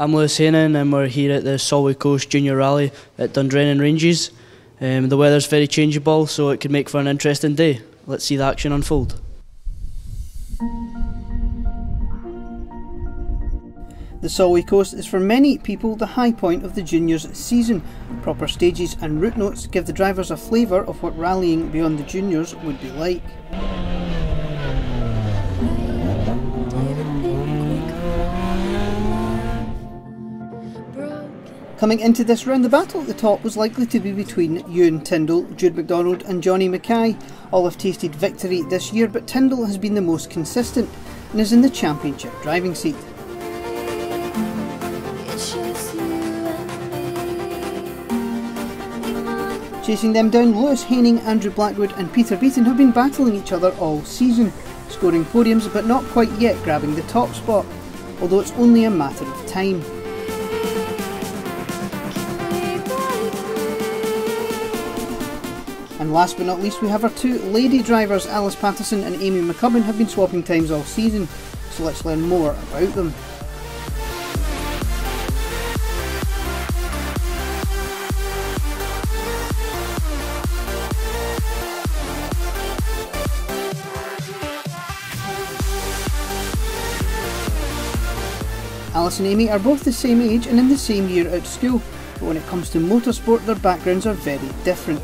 I'm Lewis Hainan and we're here at the Solway Coast Junior Rally at Dundrennan Ranges. The weather's very changeable, so it could make for an interesting day. Let's see the action unfold. The Solway Coast is for many people the high point of the juniors season. Proper stages and route notes give the drivers a flavour of what rallying beyond the juniors would be like. Coming into this round, the battle at the top was likely to be between Ewan Tyndall, Jude McDonald and Johnny Mackay. All have tasted victory this year, but Tyndall has been the most consistent and is in the championship driving seat. Chasing them down, Lewis Hainan, Andrew Blackwood and Peter Beaton have been battling each other all season, scoring podiums but not quite yet grabbing the top spot, although it's only a matter of time. And last but not least, we have our two lady drivers. Alice Patterson and Amy McCubbin have been swapping times all season, so let's learn more about them. Alice and Amy are both the same age and in the same year at school, but when it comes to motorsport their backgrounds are very different.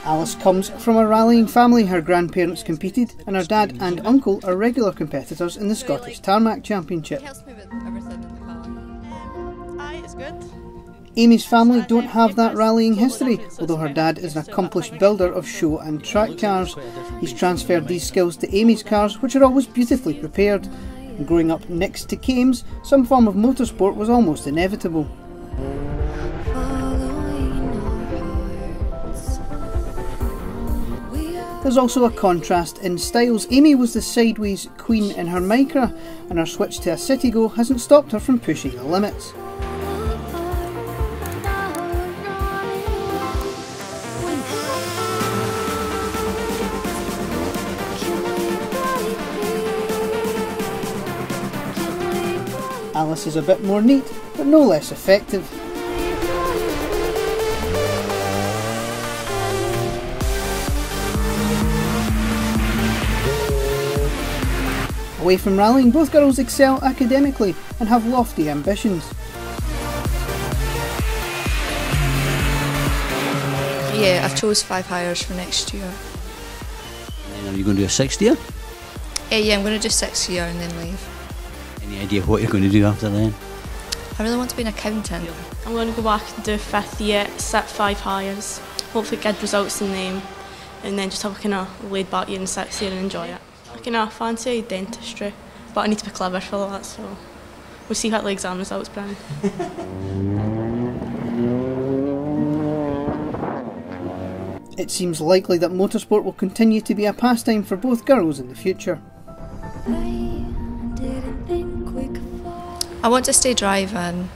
Alice comes from a rallying family. Her grandparents competed and her dad and uncle are regular competitors in the Scottish Tarmac Championship. Amy's family don't have that rallying history, although her dad is an accomplished builder of show and track cars. He's transferred these skills to Amy's cars, which are always beautifully prepared. And growing up next to Kames, some form of motorsport was almost inevitable. There's also a contrast in styles. Amy was the sideways queen in her Micra, and her switch to a Citigo hasn't stopped her from pushing the limits. Alice is a bit more neat, but no less effective. Away from rallying, both girls excel academically and have lofty ambitions. Yeah, I've chose 5 hires for next year. And are you going to do a 6th year? Yeah, I'm going to do 6th year and then leave. Any idea what you're going to do after then? I really want to be an accountant. I'm going to go back and do 5th year, sit 5 hires, hopefully get results in them, and then just have a kind of laid back year in 6th year and enjoy it. I kind of fancy dentistry, but I need to be clever for that, so we'll see what the exam results bring. It seems likely that motorsport will continue to be a pastime for both girls in the future. I want to stay driving.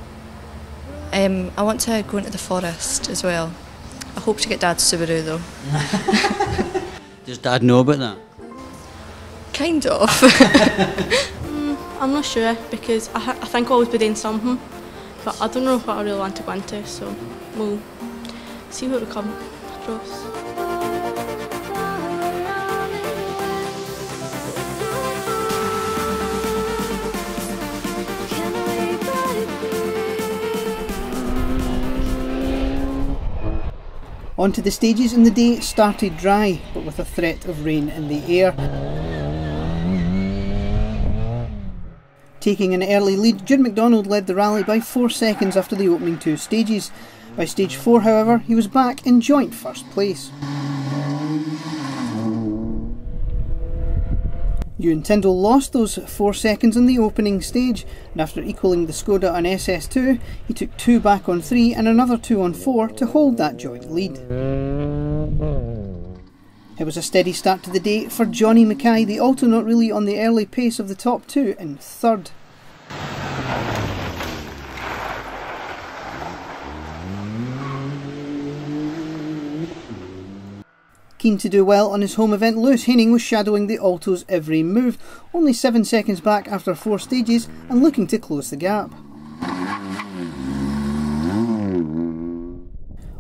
I want to go into the forest as well. I hope to get Dad's Subaru though. Does Dad know about that? Kind of. I'm not sure because I think I'll always be doing something, but I don't know what I really want to go into, so we'll see what we come across. Onto the stages, and the day started dry, but with a threat of rain in the air. Taking an early lead, Jude McDonald led the rally by 4 seconds after the opening 2 stages. By stage 4, however, he was back in joint first place. Ewan Tyndall lost those 4 seconds on the opening stage, and after equalling the Skoda on SS2, he took 2 back on 3 and another 2 on 4 to hold that joint lead. It was a steady start to the day for Johnny Mackay, the Alto not really on the early pace of the top 2 in 3rd. Keen to do well on his home event, Lewis Haining was shadowing the Alto's every move, only 7 seconds back after 4 stages and looking to close the gap.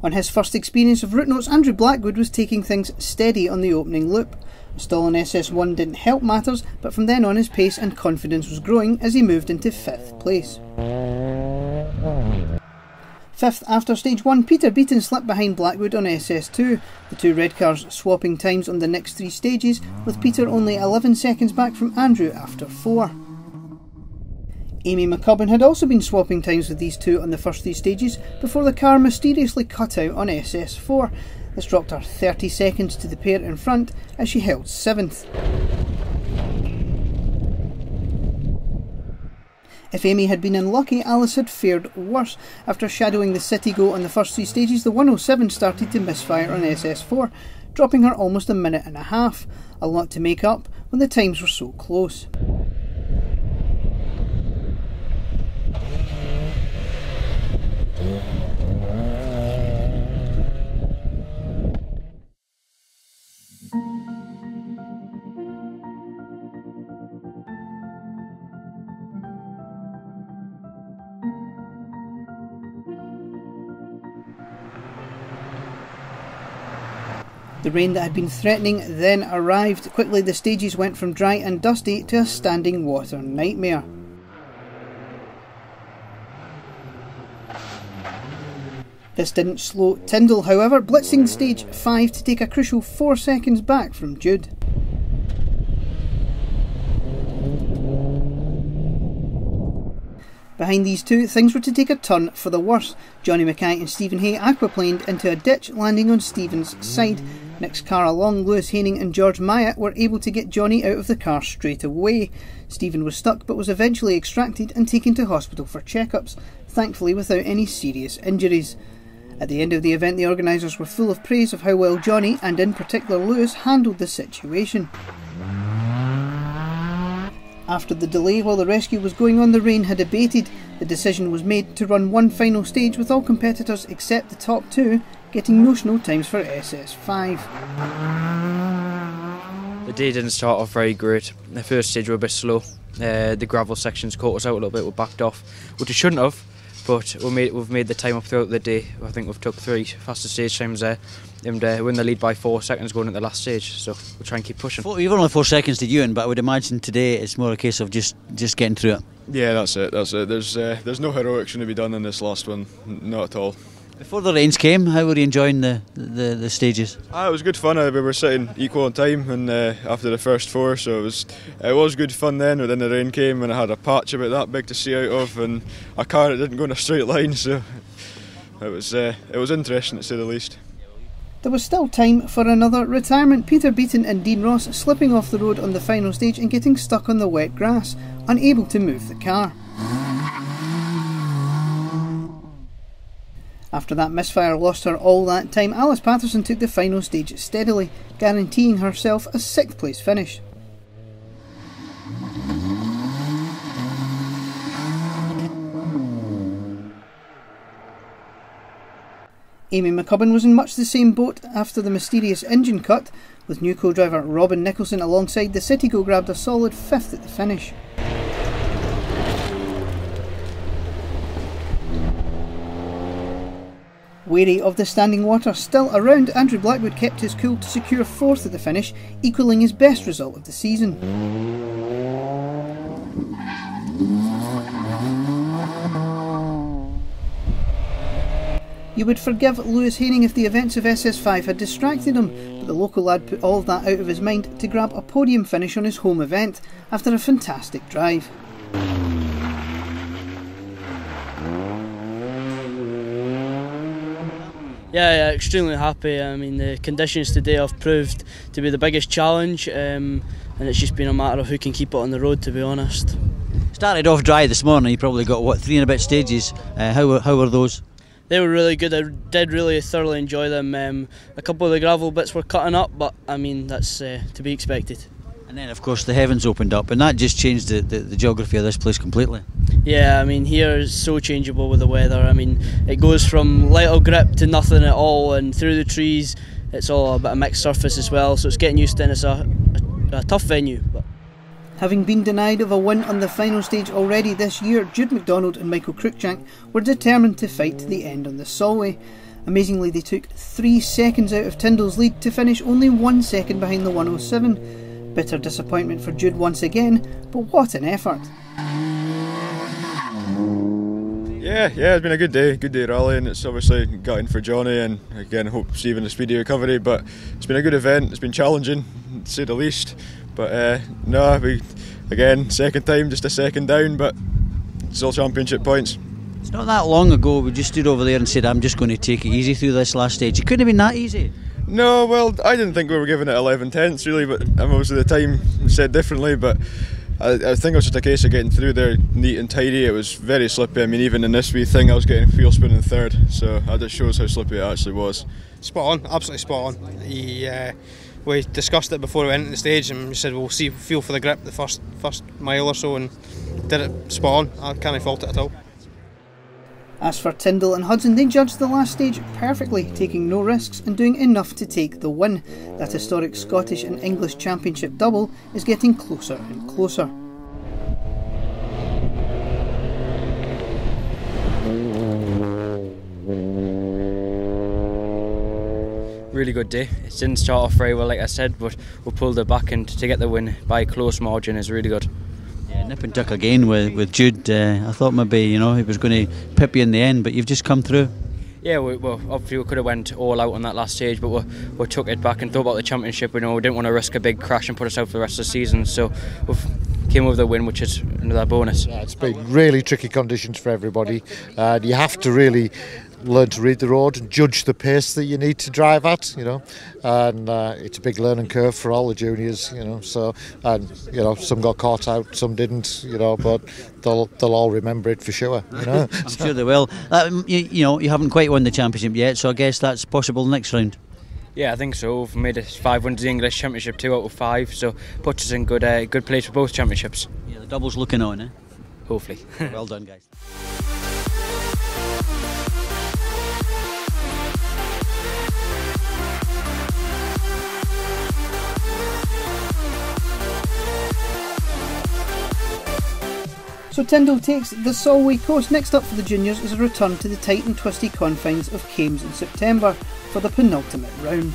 On his first experience of route notes, Andrew Blackwood was taking things steady on the opening loop. A stall on SS1 didn't help matters, but from then on his pace and confidence was growing as he moved into 5th place. 5th after stage 1, Peter Beaton slipped behind Blackwood on SS2, the 2 red cars swapping times on the next 3 stages, with Peter only 11 seconds back from Andrew after 4. Amy McCubbin had also been swapping times with these 2 on the first 3 stages before the car mysteriously cut out on SS4. This dropped her 30 seconds to the pair in front as she held 7th. If Amy had been unlucky, Alice had fared worse. After shadowing the City Go on the first 3 stages, the 107 started to misfire on SS4, dropping her almost a minute and a half, a lot to make up when the times were so close. The rain that had been threatening then arrived. Quickly the stages went from dry and dusty to a standing water nightmare. This didn't slow Tyndall, however, blitzing stage 5 to take a crucial 4 seconds back from Jude. Behind these 2, things were to take a turn for the worse. Johnny Mackay and Stephen Hay aquaplaned into a ditch, landing on Stephen's side. Nick's car along, Lewis Haining and George Myatt were able to get Johnny out of the car straight away. Stephen was stuck but was eventually extracted and taken to hospital for checkups, thankfully without any serious injuries. At the end of the event, the organisers were full of praise of how well Johnny, and in particular Lewis, handled the situation. After the delay while the rescue was going on, the rain had abated. The decision was made to run one final stage, with all competitors except the top 2 getting notional times for SS5. The day didn't start off very great. The first stage were a bit slow. The gravel sections caught us out a little bit, we backed off, which it shouldn't have, but we've made the time up throughout the day. I think we've took 3 fastest stage times there, and we're in the lead by 4 seconds going into the last stage, so we'll try and keep pushing. You've only 4 seconds to Ewan, but I would imagine today it's more a case of just getting through it. Yeah, that's it. There's no heroics going to be done in this last one, not at all. Before the rains came, how were you enjoying the stages? It was good fun. We were sitting equal on time, and after the first 4, so it was good fun then. But then the rain came, and I had a patch about that big to see out of, and a car that didn't go in a straight line. So it was interesting to say the least. There was still time for another retirement. Peter Beaton and Dean Ross slipping off the road on the final stage and getting stuck on the wet grass, unable to move the car. After that misfire lost her all that time, Alice Patterson took the final stage steadily, guaranteeing herself a 6th place finish. Amy McCubbin was in much the same boat after the mysterious engine cut, with new co-driver Robin Nicholson alongside. The City Go grabbed a solid 5th at the finish. Wary of the standing water still around, Andrew Blackwood kept his cool to secure 4th at the finish, equalling his best result of the season. You would forgive Lewis Haining if the events of SS5 had distracted him, but the local lad put all of that out of his mind to grab a podium finish on his home event after a fantastic drive. Yeah, extremely happy. I mean, the conditions today have proved to be the biggest challenge, and it's just been a matter of who can keep it on the road, to be honest. Started off dry this morning, you probably got 3 and a bit stages. How were those? They were really good. I did really thoroughly enjoy them. A couple of the gravel bits were cutting up, but I mean, that's to be expected. And then of course the heavens opened up, and that just changed the geography of this place completely. Yeah, I mean, here is so changeable with the weather. I mean, it goes from little grip to nothing at all, and through the trees it's all a bit of mixed surface as well, so it's getting used to it, and it's a tough venue. But having been denied of a win on the final stage already this year, Jude McDonald and Michael Cruikshank were determined to fight to the end on the Solway. Amazingly, they took 3 seconds out of Tyndall's lead to finish only 1 second behind the 107. Bitter disappointment for Jude once again, but what an effort. Yeah, it's been a good day rallying. It's obviously gutting for Johnny, and again, hope Stephen a speedy recovery, but it's been a good event. It's been challenging, to say the least, but again, second time, just a second down, but it's all championship points. It's not that long ago we just stood over there and said, I'm just going to take it easy through this last stage. It couldn't have been that easy. No, well, I didn't think we were giving it 11 tenths really, but obviously the time said differently, but I think it was just a case of getting through there neat and tidy. It was very slippy. I mean, even in this wee thing I was getting fuel spin in third, so that just shows how slippy it actually was. Spot on, absolutely spot on. We discussed it before we went into the stage, and we said we'll feel for the grip the first mile or so, and did it spot on. I can't fault it at all. As for Tyndall and Hudson, they judged the last stage perfectly, taking no risks and doing enough to take the win. That historic Scottish and English Championship double is getting closer and closer. Really good day. It didn't start off very well, like I said, but we pulled it back, and to get the win by a close margin is really good. Yeah, nip and tuck again with Jude. I thought maybe he was going to pip you in the end, but you've just come through. Yeah, well, obviously we could have went all out on that last stage, but we took it back and thought about the championship. We didn't want to risk a big crash and put us out for the rest of the season, so we came with the win, which is another bonus. Yeah, it's been really tricky conditions for everybody, and you have to really learn to read the road and judge the pace that you need to drive at, and it's a big learning curve for all the juniors, so, and some got caught out, some didn't, but they'll all remember it for sure. I'm sure they will. You haven't quite won the championship yet, so I guess that's possible next round. Yeah, I think so. We've made it 5 wins in the English Championship, 2 out of 5, so puts us in good place for both championships. Yeah, the double's looking on, eh? Hopefully. Well done, guys. So Tyndall takes the Solway coast. Next up for the juniors is a return to the tight and twisty confines of Kames in September for the penultimate round.